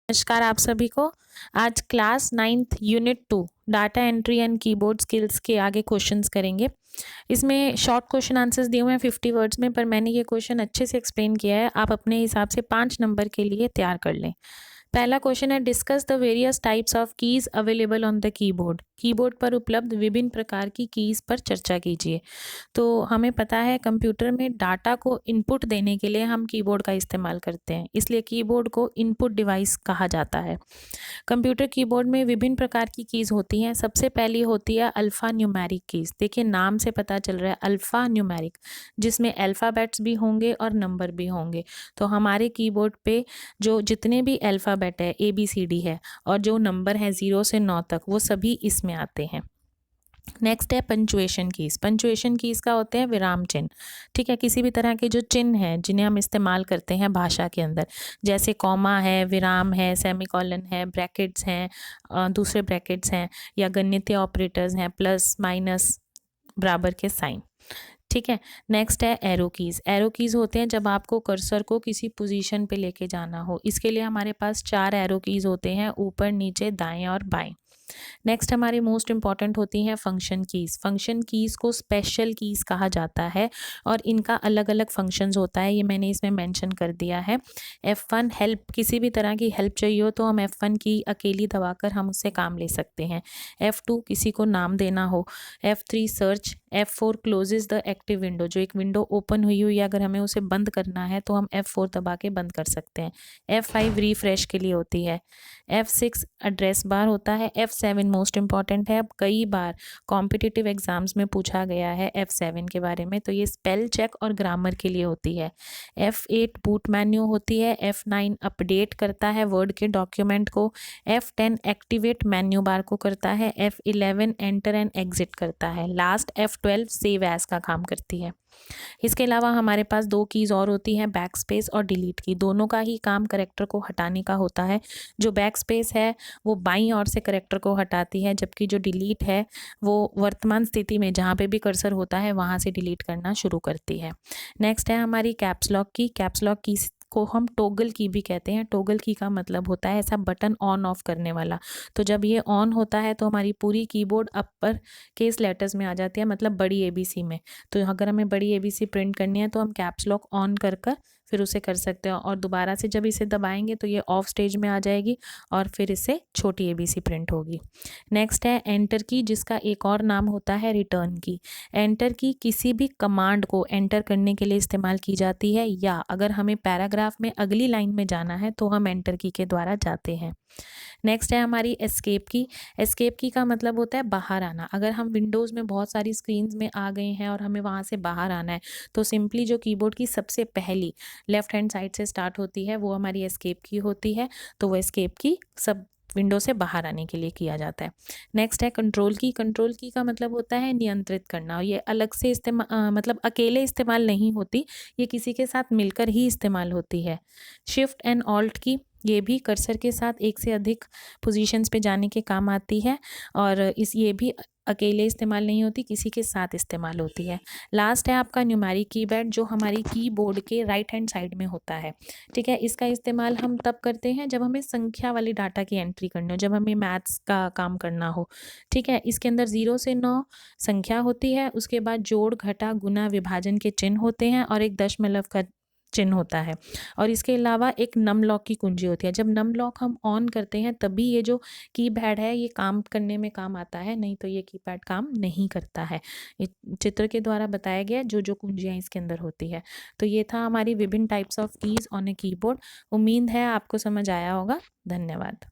नमस्कार आप सभी को। आज class 9th unit 2 data entry and keyboard skills के आगे क्वेश्चंस करेंगे। इसमें शॉर्ट क्वेश्चन आंसर्स दिए हुए हैं 50 वर्ड्स में, पर मैंने ये क्वेश्चन अच्छे से एक्सप्लेन किया है। आप अपने हिसाब से 5 नंबर के लिए तैयार कर लें। पहला क्वेश्चन है, discuss the various types of keys available on the keyboard. Keyboard पर उपलब्ध विभिन्न प्रकार की कीज पर चर्चा कीजिए। तो हमें पता है कंप्यूटर में डाटा को इनपुट देने के लिए हम कीबोर्ड का इस्तेमाल करते हैं, इसलिए कीबोर्ड को इनपुट डिवाइस कहा जाता है। कंप्यूटर कीबोर्ड में विभिन्न प्रकार की कीज होती हैं। सबसे पहली होती है अल्फ़ा न्यूमेरिक कीज। देखिए नाम से पता चल रहा है अल्फ़ा न्यूमेरिक, जिसमें अल्फ़ाबेट्स भी होंगे और नंबर भी होंगे। तो हमारे कीबोर्ड पे जो जितने भी अल्फ़ाबेट है ABCD है और जो नंबर है 0 से 9 तक, वो सभी इसमें आते हैं। नेक्स्ट है पंचुएशन कीज। पंचुएशन कीज का होते हैं विराम चिन्ह। ठीक है, किसी भी तरह के जो चिन्ह हैं जिन्हें हम इस्तेमाल करते हैं भाषा के अंदर, जैसे कॉमा है, विराम है, सेमीकोलन है, ब्रैकेट्स हैं, दूसरे ब्रैकेट्स हैं, या गणितीय ऑपरेटर्स हैं, प्लस माइनस बराबर के साइन। ठीक है, नेक्स्ट है एरो कीज। एरो कीज होते हैं जब आपको कर्सर को किसी पोजीशन पे लेके जाना हो। इसके लिए हमारे पास 4 एरो कीज होते हैं, ऊपर, नीचे, दाएं और बाएं। नेक्स्ट हमारी मोस्ट इंपॉर्टेंट होती हैं फंक्शन कीज़। फंक्शन कीज़ को स्पेशल कीज़ कहा जाता है और इनका अलग अलग फंक्शंस होता है, ये मैंने इसमें मेंशन कर दिया है। F1 हेल्प, किसी भी तरह की हेल्प चाहिए हो तो हम F1 की अकेली दबाकर हम उससे काम ले सकते हैं। F2 किसी को नाम देना हो। F3 search. F4 closes the active window, जो एक विंडो ओपन हुई हुई है अगर हमें उसे बंद करना है तो हम F4 दबा के बंद कर सकते हैं। F5 रिफ्रेश के लिए होती है। F6 एड्रेस बार होता है। F7 मोस्ट इंपॉर्टेंट है, अब कई बार कॉम्पिटिटिव एग्जाम्स में पूछा गया है F7 के बारे में, तो ये स्पेल चेक और ग्रामर के लिए होती है। F8 बूट मेन्यू होती है। F9 अपडेट करता है वर्ड के डॉक्यूमेंट को। F10 एक्टिवेट मेन्यू बार को करता है। F11 एंटर एंड एग्जिट करता है। लास्ट F12 सेव एज का काम करती है। इसके अलावा हमारे पास 2 कीज़ और होती हैं, बैक स्पेस और डिलीट की। दोनों का ही काम करेक्टर को हटाने का होता है। जो बैक स्पेस है वो बाईं ओर से करेक्टर को हटाती है, जबकि जो डिलीट है वो वर्तमान स्थिति में जहाँ पे भी कर्सर होता है वहाँ से डिलीट करना शुरू करती है। नेक्स्ट है हमारी कैप्स लॉक की। कैप्स लॉक की को हम टॉगल की भी कहते हैं। टॉगल की का मतलब होता है ऐसा बटन ऑन ऑफ करने वाला। तो जब ये ऑन होता है तो हमारी पूरी कीबोर्ड अपर केस लेटर्स में आ जाती है, मतलब बड़ी ABC में। तो अगर हमें बड़ी ABC प्रिंट करनी है तो हम कैप्स लॉक ऑन कर फिर उसे कर सकते हैं, और दोबारा से जब इसे दबाएंगे तो ये ऑफ स्टेज में आ जाएगी और फिर इससे छोटी ABC प्रिंट होगी। नेक्स्ट है एंटर की, जिसका एक और नाम होता है रिटर्न की। एंटर की किसी भी कमांड को एंटर करने के लिए इस्तेमाल की जाती है, या अगर हमें पैराग्राफ में अगली लाइन में जाना है तो हम एंटर की के द्वारा जाते हैं। नेक्स्ट है हमारी एस्केप की। एस्केप की का मतलब होता है बाहर आना। अगर हम विंडोज़ में बहुत सारी स्क्रीन्स में आ गए हैं और हमें वहाँ से बाहर आना है तो सिंपली जो कीबोर्ड की सबसे पहली लेफ्ट हैंड साइड से स्टार्ट होती है वो हमारी एस्केप की होती है। तो वो एस्केप की सब विंडो से बाहर आने के लिए किया जाता है। नेक्स्ट है कंट्रोल की। कंट्रोल की का मतलब होता है नियंत्रित करना। ये अलग से मतलब अकेले इस्तेमाल नहीं होती, ये किसी के साथ मिलकर ही इस्तेमाल होती है। शिफ्ट एंड ऑल्ट की, ये भी कर्सर के साथ एक से अधिक पोजीशंस पे जाने के काम आती है, और ये भी अकेले इस्तेमाल नहीं होती, किसी के साथ इस्तेमाल होती है। लास्ट है आपका न्यूमेरिक कीपैड, जो हमारी कीबोर्ड के राइट हैंड साइड में होता है। ठीक है, इसका इस्तेमाल हम तब करते हैं जब हमें संख्या वाली डाटा की एंट्री करनी हो, जब हमें मैथ्स का काम करना हो। ठीक है, इसके अंदर 0 से 9 संख्या होती है, उसके बाद जोड़, घटा, गुना, विभाजन के चिन्ह होते हैं और एक दशमलव का चिन्ह होता है, और इसके अलावा एक नम लॉक की कुंजी होती है। जब नम लॉक हम ऑन करते हैं तभी ये जो कीपैड है ये काम करने में काम आता है, नहीं तो ये कीपैड काम नहीं करता है। ये चित्र के द्वारा बताया गया जो जो कुंजियाँ इसके अंदर होती है। तो ये था हमारी विभिन्न types of keys on a keyboard. उम्मीद है आपको समझ आया होगा। धन्यवाद।